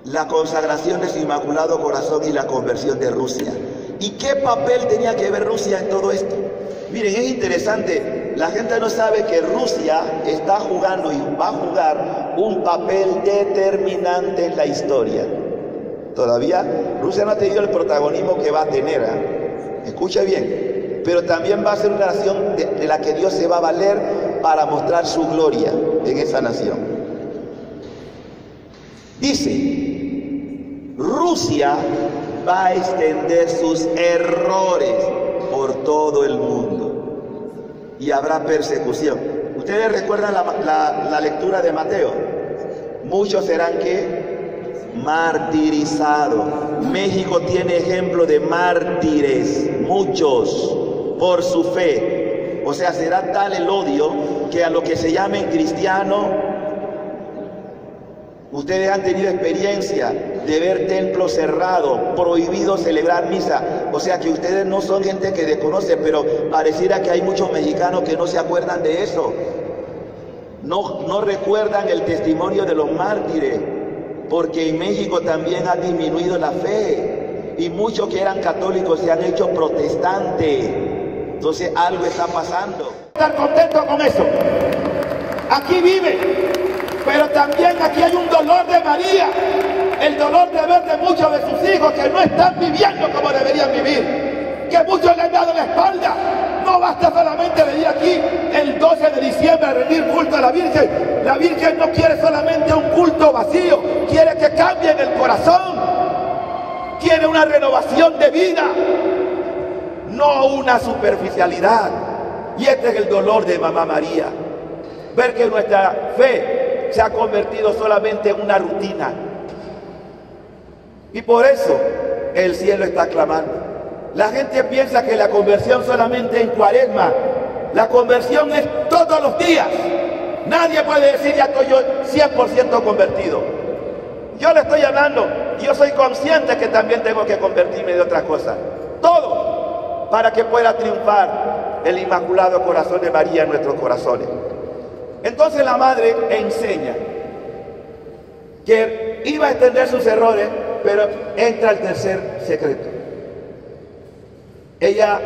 la consagración de su Inmaculado Corazón y la conversión de Rusia. ¿Y qué papel tenía que ver Rusia en todo esto? Miren, es interesante, la gente no sabe que Rusia está jugando y va a jugar un papel determinante en la historia. Todavía Rusia no ha tenido el protagonismo que va a tener, ¿eh? Escucha bien, pero también va a ser una nación de la que Dios se va a valer para mostrar su gloria en esa nación. Dice, Rusia va a extender sus errores por todo el mundo y habrá persecución. Ustedes recuerdan la lectura de Mateo. Muchos serán ¿qué? Martirizados. México tiene ejemplo de mártires, muchos, por su fe. O sea, será tal el odio que a lo que se llamen cristianos, ustedes han tenido experiencia de ver templos cerrados, prohibido celebrar misa. O sea que ustedes no son gente que desconoce, pero pareciera que hay muchos mexicanos que no se acuerdan de eso. No recuerdan el testimonio de los mártires, porque en México también ha disminuido la fe. Y muchos que eran católicos se han hecho protestantes. Entonces algo está pasando. Estar contento con eso. Aquí vive. Pero también aquí hay un dolor de María, el dolor de ver de muchos de sus hijos que no están viviendo como deberían vivir, que muchos le han dado la espalda. No basta solamente venir aquí el 12 de diciembre a rendir culto a la Virgen. La Virgen no quiere solamente un culto vacío, quiere que cambien el corazón, quiere una renovación de vida, no una superficialidad. Y este es el dolor de Mamá María, ver que nuestra fe se ha convertido solamente en una rutina. Y por eso el cielo está clamando. La gente piensa que la conversión solamente en Cuaresma. La conversión es todos los días. Nadie puede decir ya estoy yo 100% convertido. Yo le estoy hablando, yo soy consciente que también tengo que convertirme de otra cosa. Todo para que pueda triunfar el Inmaculado Corazón de María en nuestros corazones. Entonces la madre enseña que iba a extender sus errores, pero entra el tercer secreto. Ella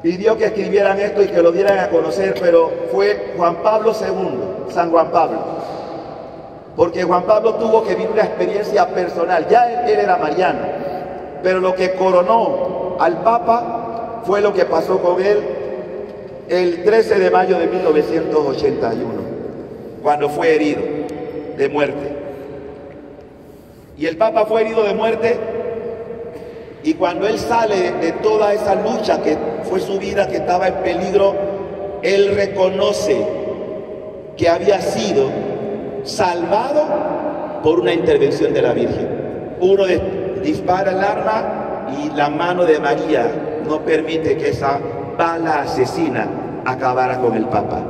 pidió que escribieran esto y que lo dieran a conocer, pero fue Juan Pablo II, San Juan Pablo, porque Juan Pablo tuvo que vivir una experiencia personal. Ya él era mariano, pero lo que coronó al Papa fue lo que pasó con él el 13 de mayo de 1981, cuando fue herido de muerte. Y el Papa fue herido de muerte, y cuando él sale de toda esa lucha que fue su vida, que estaba en peligro, él reconoce que había sido salvado por una intervención de la Virgen. Uno dispara el arma y la mano de María no permite que esa bala asesina acabara con el Papa.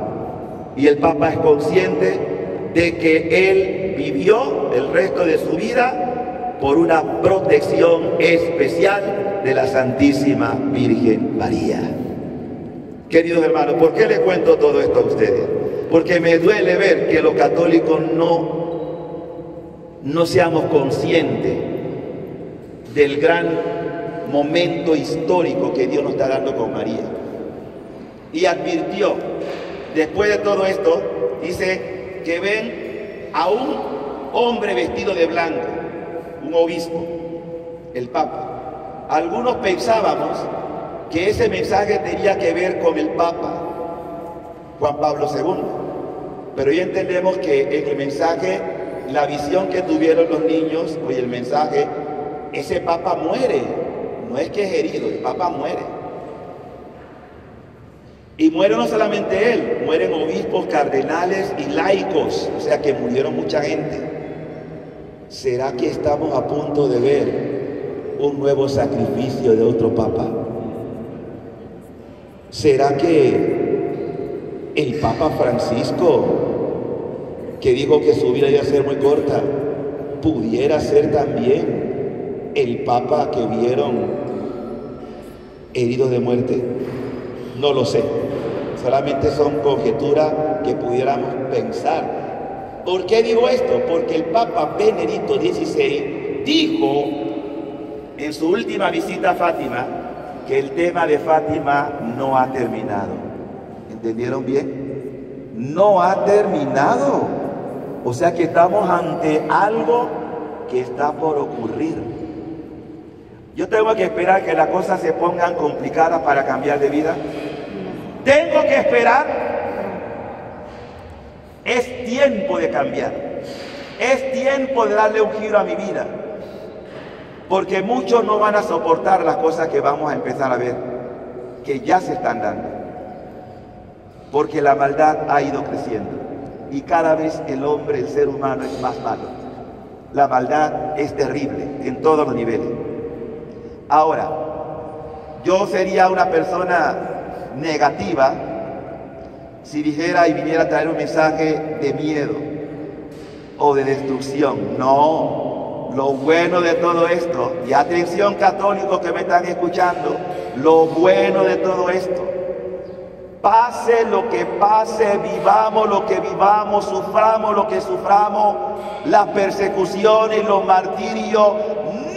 Y el Papa es consciente de que él vivió el resto de su vida por una protección especial de la Santísima Virgen María. Queridos hermanos, ¿por qué les cuento todo esto a ustedes? Porque me duele ver que los católicos no seamos conscientes del gran momento histórico que Dios nos está dando con María. Y advirtió, después de todo esto, dice que ven a un hombre vestido de blanco, un obispo, el Papa. Algunos pensábamos que ese mensaje tenía que ver con el Papa Juan Pablo II, pero ya entendemos que en el mensaje, la visión que tuvieron los niños, oye, el mensaje, ese Papa muere, no es que es herido, el Papa muere. Y muere no solamente él, mueren obispos, cardenales y laicos, o sea que murieron mucha gente. ¿Será que estamos a punto de ver un nuevo sacrificio de otro Papa? ¿Será que el Papa Francisco, que dijo que su vida iba a ser muy corta, pudiera ser también el Papa que vieron herido de muerte? No lo sé, solamente son conjeturas que pudiéramos pensar. ¿Por qué digo esto? Porque el Papa Benedicto XVI dijo en su última visita a Fátima que el tema de Fátima no ha terminado. ¿Entendieron bien? No ha terminado. O sea que estamos ante algo que está por ocurrir. Yo tengo que esperar que las cosas se pongan complicadas para cambiar de vida. Tengo que esperar. Es tiempo de cambiar. Es tiempo de darle un giro a mi vida. Porque muchos no van a soportar las cosas que vamos a empezar a ver, que ya se están dando. Porque la maldad ha ido creciendo. Y cada vez el hombre, el ser humano, es más malo. La maldad es terrible en todos los niveles. Ahora, yo sería una persona negativa si dijera y viniera a traer un mensaje de miedo o de destrucción. No, lo bueno de todo esto, y atención católicos que me están escuchando, lo bueno de todo esto, pase lo que pase, vivamos lo que vivamos, suframos lo que suframos, las persecuciones, los martirios,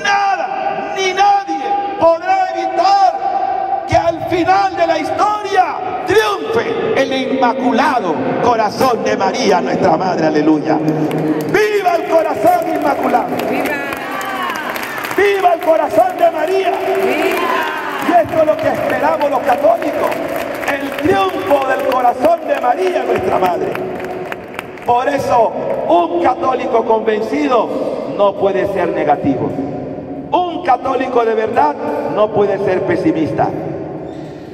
nada ni nadie podrá evitar que al final de la historia triunfe el inmaculado corazón de María, nuestra Madre. Aleluya. ¡Viva el corazón inmaculado! ¡Viva! ¡Viva el corazón de María! ¡Viva! Y esto es lo que esperamos los católicos, el triunfo del corazón de María, nuestra Madre. Por eso, un católico convencido no puede ser negativo. Un católico de verdad no puede ser pesimista.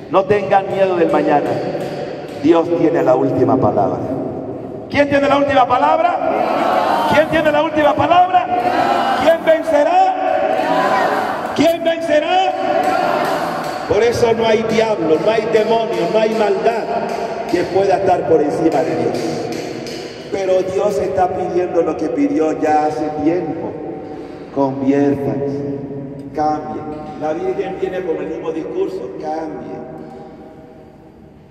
No tengan miedo del mañana. Dios tiene la última palabra. ¿Quién tiene la última palabra? Dios. ¿Quién tiene la última palabra? Dios. ¿Quién vencerá? Dios. ¿Quién vencerá? Dios. Por eso no hay diablo, no hay demonio, no hay maldad que pueda estar por encima de Dios. Pero Dios está pidiendo lo que pidió ya hace tiempo. Conviértanse, cambien. La Virgen viene con el mismo discurso,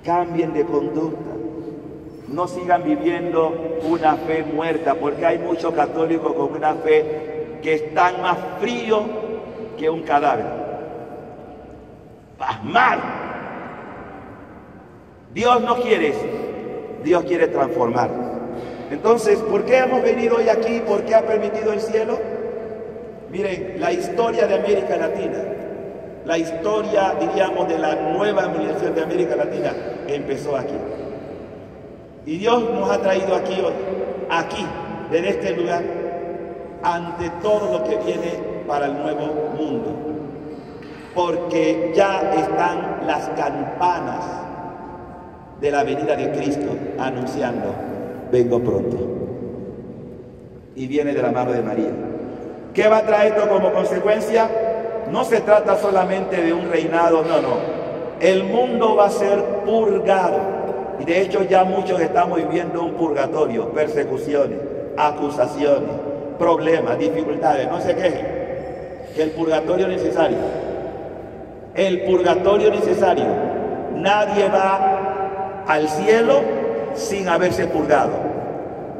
cambien de conducta. No sigan viviendo una fe muerta, porque hay muchos católicos con una fe que están más fríos que un cadáver. Pasmado. Dios no quiere eso. Dios quiere transformar. Entonces, ¿por qué hemos venido hoy aquí? ¿Por qué ha permitido el cielo? Miren, la historia de América Latina, la historia, diríamos, de la nueva civilización de América Latina, empezó aquí. Y Dios nos ha traído aquí hoy, aquí, desde este lugar, ante todo lo que viene para el nuevo mundo. Porque ya están las campanas de la venida de Cristo anunciando, vengo pronto. Y viene de la mano de María. ¿Qué va a traer esto como consecuencia? No se trata solamente de un reinado, no. El mundo va a ser purgado. Y de hecho ya muchos estamos viviendo un purgatorio, persecuciones, acusaciones, problemas, dificultades. No se quejen, que el purgatorio es necesario. El purgatorio es necesario. Nadie va al cielo sin haberse purgado.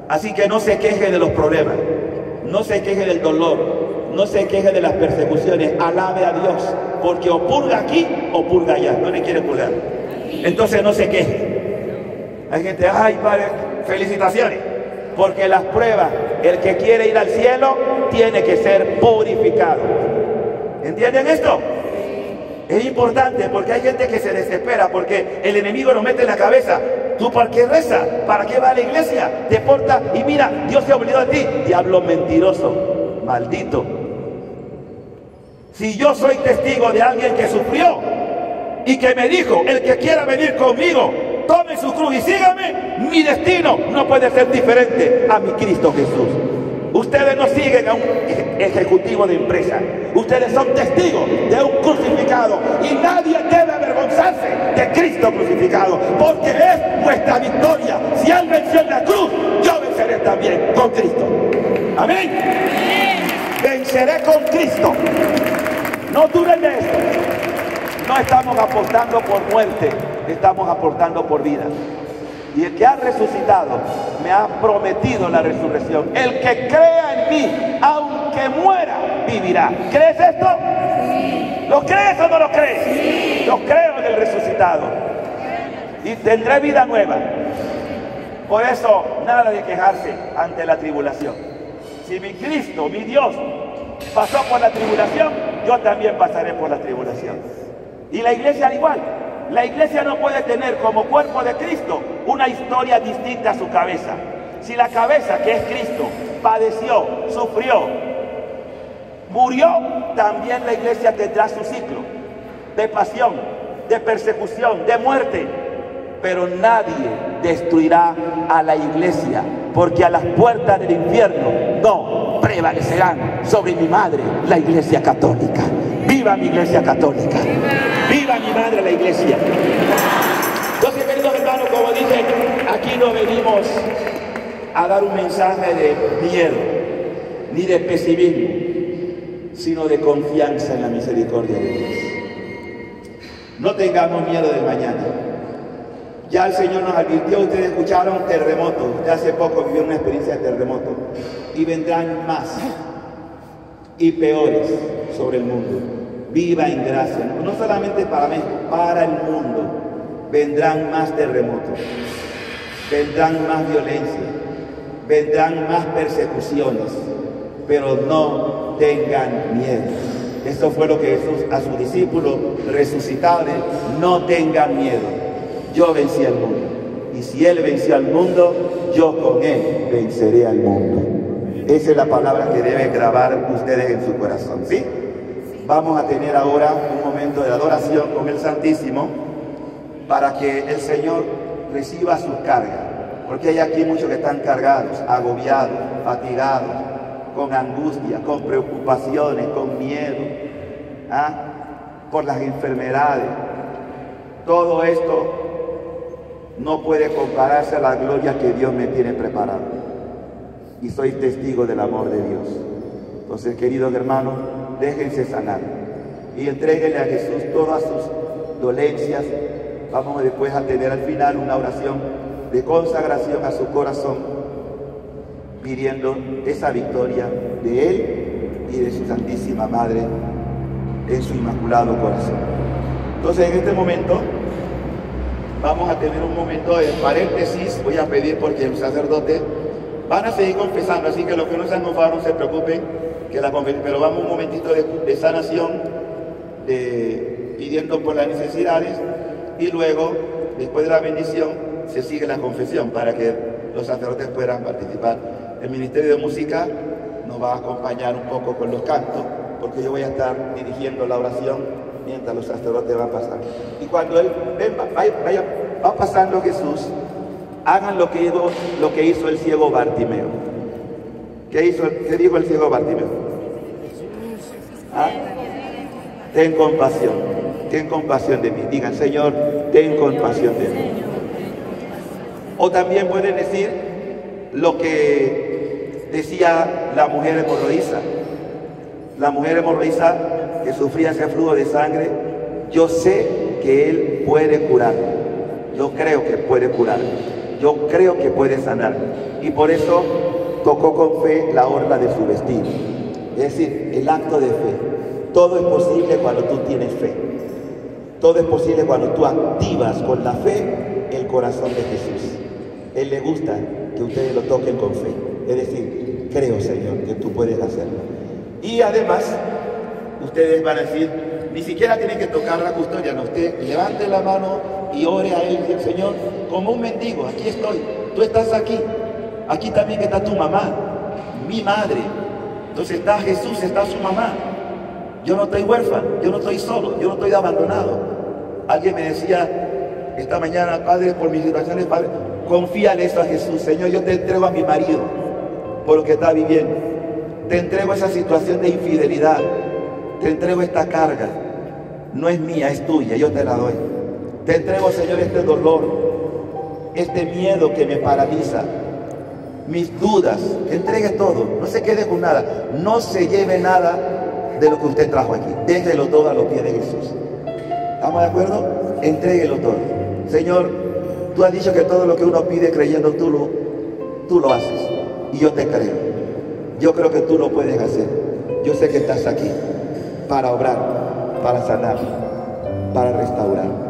Así que no se queje de los problemas, no se queje del dolor, no se queje de las persecuciones. Alabe a Dios, porque o purga aquí o purga allá. No le quiere purgar. Entonces no se queje. Hay gente, ay padre, felicitaciones, porque las pruebas, el que quiere ir al cielo tiene que ser purificado. ¿Entienden esto? Es importante, porque hay gente que se desespera porque el enemigo nos mete en la cabeza: ¿tú para qué rezas? ¿Para qué vas a la iglesia? Te portas y mira, Dios se ha olvidado de ti. Diablo mentiroso, maldito. Si yo soy testigo de alguien que sufrió y que me dijo: el que quiera venir conmigo, tome su cruz y sígame, mi destino no puede ser diferente a mi Cristo Jesús. Ustedes no siguen a un ejecutivo de empresa, ustedes son testigos de un crucificado, y nadie debe avergonzarse de Cristo crucificado, porque es nuestra victoria. Si Él venció en la cruz, yo venceré también con Cristo. Amén. Venceré con Cristo. No duden de esto. No estamos apostando por muerte, estamos apostando por vida. Y el que ha resucitado me ha prometido la resurrección. El que crea en mí, aunque muera, vivirá. ¿Crees esto? Sí. ¿Lo crees o no lo crees? Sí. Lo creo en el resucitado. Y tendré vida nueva. Por eso, nada de quejarse ante la tribulación. Si mi Cristo, mi Dios, pasó por la tribulación, yo también pasaré por la tribulación. Y la iglesia al igual. La iglesia no puede tener como cuerpo de Cristo una historia distinta a su cabeza. Si la cabeza, que es Cristo, padeció, sufrió, murió, también la iglesia tendrá su ciclo de pasión, de persecución, de muerte. Pero nadie destruirá a la iglesia, porque a las puertas del infierno no prevalecerán sobre mi madre, la iglesia católica. ¡Viva mi iglesia católica! ¡Viva mi madre, la iglesia! Entonces, queridos hermanos, como dije, aquí no venimos a dar un mensaje de miedo, ni de pesimismo, sino de confianza en la misericordia de Dios. No tengamos miedo del mañana. Ya el Señor nos advirtió, ustedes escucharon terremotos. Usted hace poco vivió una experiencia de terremoto. Y vendrán más y peores sobre el mundo. Viva en gracia, no solamente para México, para el mundo. Vendrán más terremotos, vendrán más violencia, vendrán más persecuciones, pero no tengan miedo. Esto fue lo que Jesús a sus discípulos resucitados: no tengan miedo, yo vencí al mundo, y si Él venció al mundo, yo con Él venceré al mundo. Esa es la palabra que deben grabar ustedes en su corazón, ¿sí? Vamos a tener ahora un momento de adoración con el Santísimo para que el Señor reciba sus cargas, porque hay aquí muchos que están cargados, agobiados, fatigados, con angustia, con preocupaciones, con miedo, por las enfermedades. Todo esto no puede compararse a la gloria que Dios me tiene preparada. Y soy testigo del amor de Dios. Entonces, queridos hermanos, déjense sanar y entréguenle a Jesús todas sus dolencias. Vamos después a tener al final una oración de consagración a su corazón, pidiendo esa victoria de Él y de su Santísima Madre en su Inmaculado Corazón. Entonces, en este momento vamos a tener un momento de paréntesis. Voy a pedir, porque los sacerdotes van a seguir confesando, así que los que no se han confesado no se preocupen, que pero vamos un momentito de sanación, pidiendo por las necesidades, y luego, después de la bendición, se sigue la confesión para que los sacerdotes puedan participar. El Ministerio de Música nos va a acompañar un poco con los cantos, porque yo voy a estar dirigiendo la oración mientras los sacerdotes van pasando. Y cuando Él va pasando Jesús, hagan lo que hizo el ciego Bartimeo. ¿Qué dijo el ciego Bartimeo? Ten compasión. ten compasión de mí. Digan, Señor, ten compasión de mí. O también pueden decir lo que decía la mujer hemorroísa. La mujer hemorroísa que sufría ese flujo de sangre, yo sé que Él puede curar. Yo creo que puede curar. Yo creo que puede sanar. Y por eso tocó con fe la orla de su vestido. Es decir, el acto de fe. Todo es posible cuando tú tienes fe. Todo es posible cuando tú activas con la fe el corazón de Jesús. Él le gusta que ustedes lo toquen con fe. Es decir, creo, Señor, que tú puedes hacerlo. Y además, ustedes van a decir, ni siquiera tienen que tocar la custodia, no. Usted levante la mano y ore a Él, Señor, como un mendigo. Aquí estoy, tú estás aquí. Aquí también está tu mamá, mi madre. Entonces está Jesús, está su mamá. Yo no estoy huérfano, yo no estoy solo, yo no estoy abandonado. Alguien me decía esta mañana, padre, por mis situaciones, padre, confíale eso a Jesús. Señor, yo te entrego a mi marido por lo que está viviendo. Te entrego esa situación de infidelidad. Te entrego esta carga. No es mía, es tuya, yo te la doy. Te entrego, Señor, este dolor, este miedo que me paraliza, mis dudas. Te entregue todo, no se quede con nada. No se lleve nada de lo que usted trajo aquí. Déjelo todo a los pies de Jesús. ¿Estamos de acuerdo? Entréguelo todo. Señor, tú has dicho que todo lo que uno pide creyendo tú lo haces. Y yo te creo. Yo creo que tú lo puedes hacer. Yo sé que estás aquí para obrar, para sanar, para restaurar.